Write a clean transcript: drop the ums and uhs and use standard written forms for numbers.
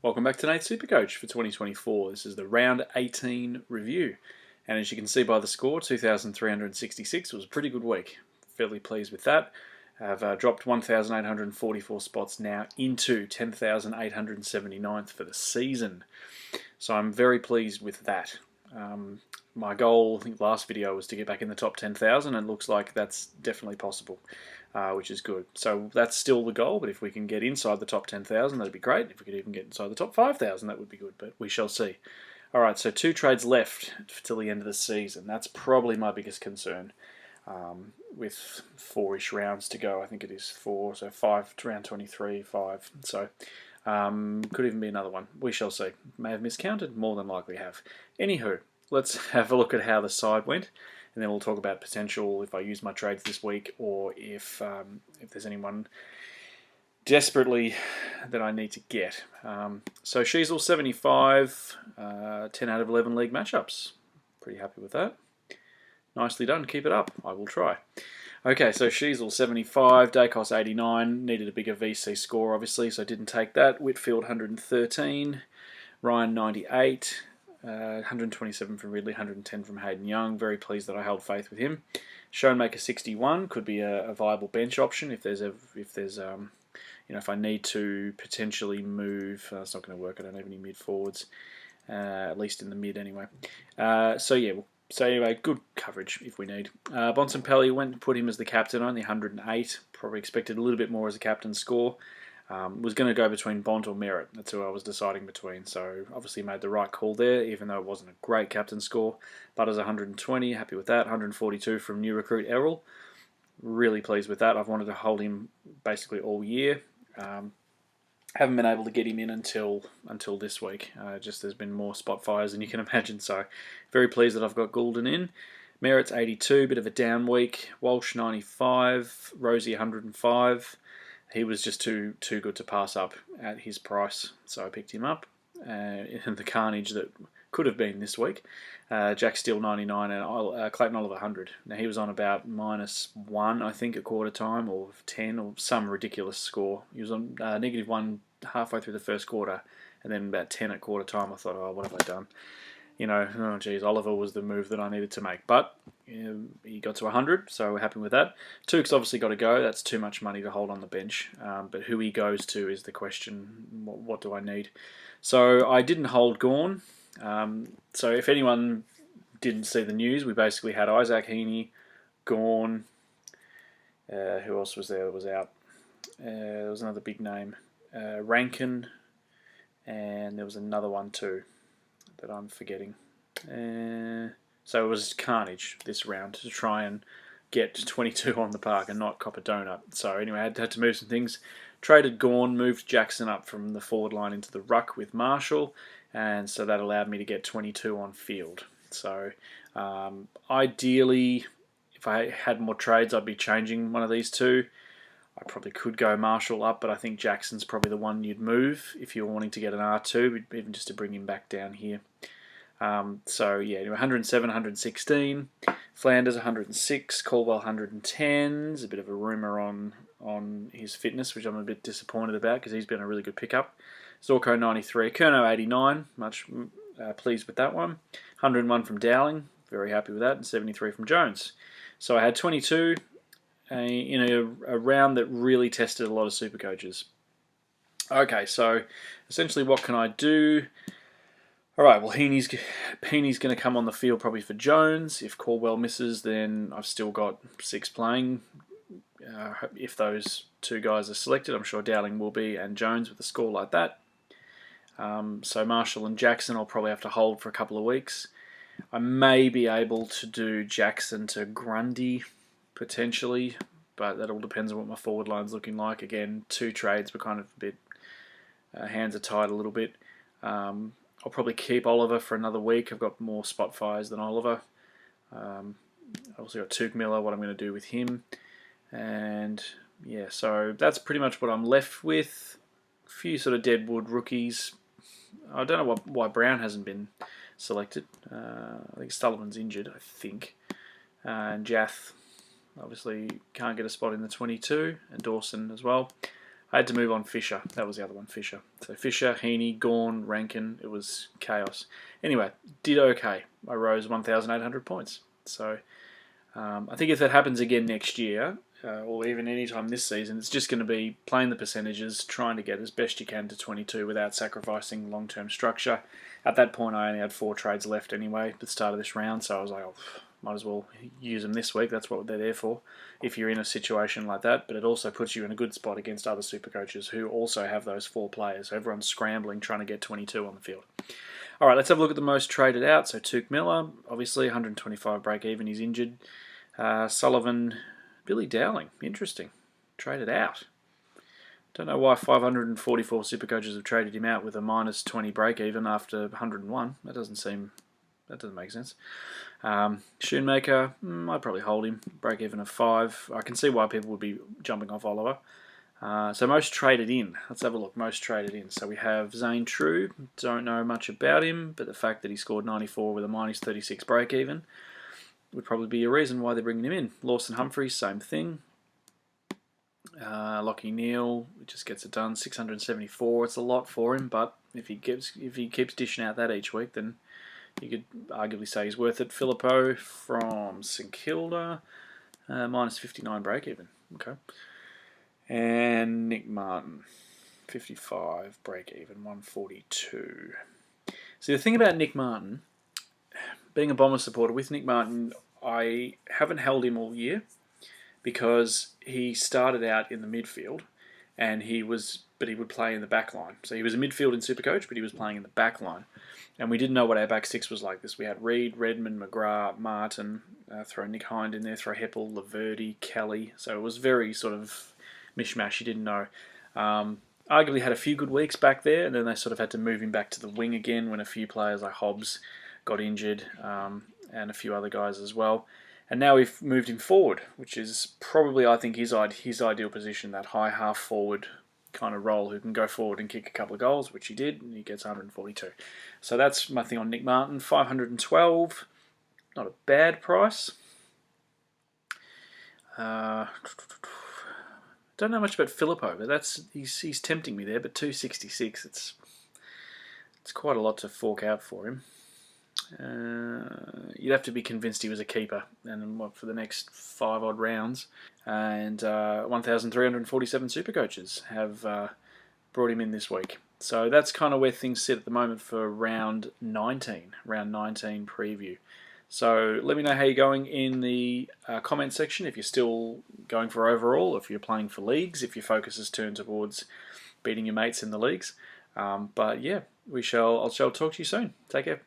Welcome back to Nath SuperCoach for 2024. This is the round 18 review. And as you can see by the score, 2,366 was a pretty good week. Fairly pleased with that. I've dropped 1,844 spots now into 10,879th for the season. So I'm very pleased with that. My goal, I think last video, was to get back in the top 10,000, and it looks like that's definitely possible, which is good. So that's still the goal, but if we can get inside the top 10,000, that'd be great. If we could even get inside the top 5,000, that would be good, but we shall see. All right, so 2 trades left till the end of the season. That's probably my biggest concern. With 4-ish rounds to go, I think it is 4, so 5 to round 23, 5. So could even be another one. We shall see. May have miscounted, more than likely have. Anywho, let's have a look at how the side went, and then we'll talk about potential if I use my trades this week, or if there's anyone desperately that I need to get. So Sheasel 75, 10 out of 11 league matchups. Pretty happy with that. Nicely done. Keep it up. I will try. Okay, so Sheasel 75, Dacos 89. Needed a bigger VC score, obviously, so I didn't take that. Whitfield 113. Ryan 98. 127 from Ridley, 110 from Hayden Young. Very pleased that I held faith with him. Schoenmaker 61 could be a viable bench option if if I need to potentially move. It's not going to work. I don't have any mid forwards, at least in the mid anyway. So anyway, good coverage if we need. Bontempelli went and put him as the captain, only 108. Probably expected a little bit more as a captain score. Was going to go between Bont or Merritt. That's who I was deciding between. So obviously made the right call there, even though it wasn't a great captain score. Butters 120, happy with that. 142 from new recruit Errol. Really pleased with that. I've wanted to hold him basically all year. Haven't been able to get him in until this week. Just there's been more spot fires than you can imagine. So very pleased that I've got Goulden in. Merritt's 82, bit of a down week. Walsh 95, Rosie 105. He was just too good to pass up at his price, so I picked him up. And the carnage that could have been this week. Jack Steele 99 and Clayton Oliver 100. Now he was on about -1, I think, at quarter time, or 10, or some ridiculous score. He was on -1 halfway through the first quarter, and then about 10 at quarter time. I thought, oh, what have I done? Oh geez, Oliver was the move that I needed to make. But he got to 100, so we're happy with that. Tukes obviously got to go. That's too much money to hold on the bench. But who he goes to is the question. What do I need? So I didn't hold Gawn. So if anyone didn't see the news, we basically had Isaac Heeney, Gawn. Who else was there that was out? There was another big name. Rankine. And there was another one too that I'm forgetting. So it was carnage this round to try and get 22 on the park and not cop a donut. So anyway, I had to move some things. Traded Gawn, moved Jackson up from the forward line into the ruck with Marshall, and so that allowed me to get 22 on field. So ideally, if I had more trades, I'd be changing one of these two. I probably could go Marshall up, but I think Jackson's probably the one you'd move if you're wanting to get an R2, even just to bring him back down here. So yeah, 107, 116. Flanders 106, Caldwell 110. There's a bit of a rumour on his fitness, which I'm a bit disappointed about because he's been a really good pickup. Zorko 93, Kerno 89, much pleased with that one. 101 from Dowling, very happy with that, and 73 from Jones. So I had 22 in a round that really tested a lot of super coaches. Okay, so essentially what can I do? All right, well, Heeney's going to come on the field probably for Jones. If Caldwell misses, then I've still got 6 playing. If those 2 guys are selected, I'm sure Dowling will be, and Jones with a score like that. So Marshall and Jackson I'll probably have to hold for a couple of weeks. I may be able to do Jackson to Grundy, potentially, but that all depends on what my forward line's looking like. Again, 2 trades were kind of a bit, hands are tied a little bit. I'll probably keep Oliver for another week. I've got more spot fires than Oliver. I've also got Tuke Miller, what I'm going to do with him. And yeah, so that's pretty much what I'm left with. A few sort of deadwood rookies. I don't know why Brown hasn't been selected. I think Sullivan's injured, I think. And Jath obviously can't get a spot in the 22, and Dawson as well. I had to move on Fisher. That was the other one, Fisher. So Fisher, Heeney, Gawn, Rankine. It was chaos. Anyway, did okay. I rose 1,800 points. So I think if that happens again next year, or even any time this season, it's just going to be playing the percentages, trying to get as best you can to 22 without sacrificing long-term structure. At that point, I only had 4 trades left anyway at the start of this round, so I was like, oh, might as well use them this week. That's what they're there for, if you're in a situation like that. But it also puts you in a good spot against other super coaches who also have those 4 players. So everyone's scrambling, trying to get 22 on the field. All right, let's have a look at the most traded out. So Tuke Miller, obviously 125 break even. He's injured. Sullivan, Billy Dowling, interesting, traded out. Don't know why 544 super coaches have traded him out with a minus 20 break even after 101. That doesn't make sense. Shoemaker, I'd probably hold him. Break even of 5. I can see why people would be jumping off Oliver. So most traded in. Let's have a look. Most traded in. So we have Zane True. Don't know much about him, but the fact that he scored 94 with a minus 36 break even would probably be a reason why they're bringing him in. Lawson Humphreys, same thing. Lockie Neal just gets it done. 674. It's a lot for him, but if he keeps dishing out that each week, then you could arguably say he's worth it. Filippo from St Kilda, minus 59 break even. Okay. And Nick Martin, 55 break even, 142. See, the thing about Nick Martin, being a Bomber supporter with Nick Martin, I haven't held him all year because he started out in the midfield and he would play in the back line. So he was a midfield in SuperCoach, but he was playing in the back line. And we didn't know what our back six was like this. We had Reed, Redmond, McGrath, Martin, throw Nick Hind in there, throw Heppel, Laverty, Kelly. So it was very sort of mishmash. You didn't know. Arguably had a few good weeks back there, and then they sort of had to move him back to the wing again when a few players like Hobbs got injured, and a few other guys as well. And now we've moved him forward, which is probably, I think, his ideal position, that high half forward kind of role who can go forward and kick a couple of goals, which he did, and he gets 142. So that's my thing on Nick Martin. 512, not a bad price. Don't know much about Filippo, but he's tempting me there. But 266, it's quite a lot to fork out for him. You'd have to be convinced he was a keeper, and for the next 5 odd rounds. And 1,347 super coaches have brought him in this week. So that's kind of where things sit at the moment for round 19 preview. So let me know how you're going in the comment section, if you're still going for overall, if you're playing for leagues, if your focus is turned towards beating your mates in the leagues. But yeah, I'll talk to you soon. Take care.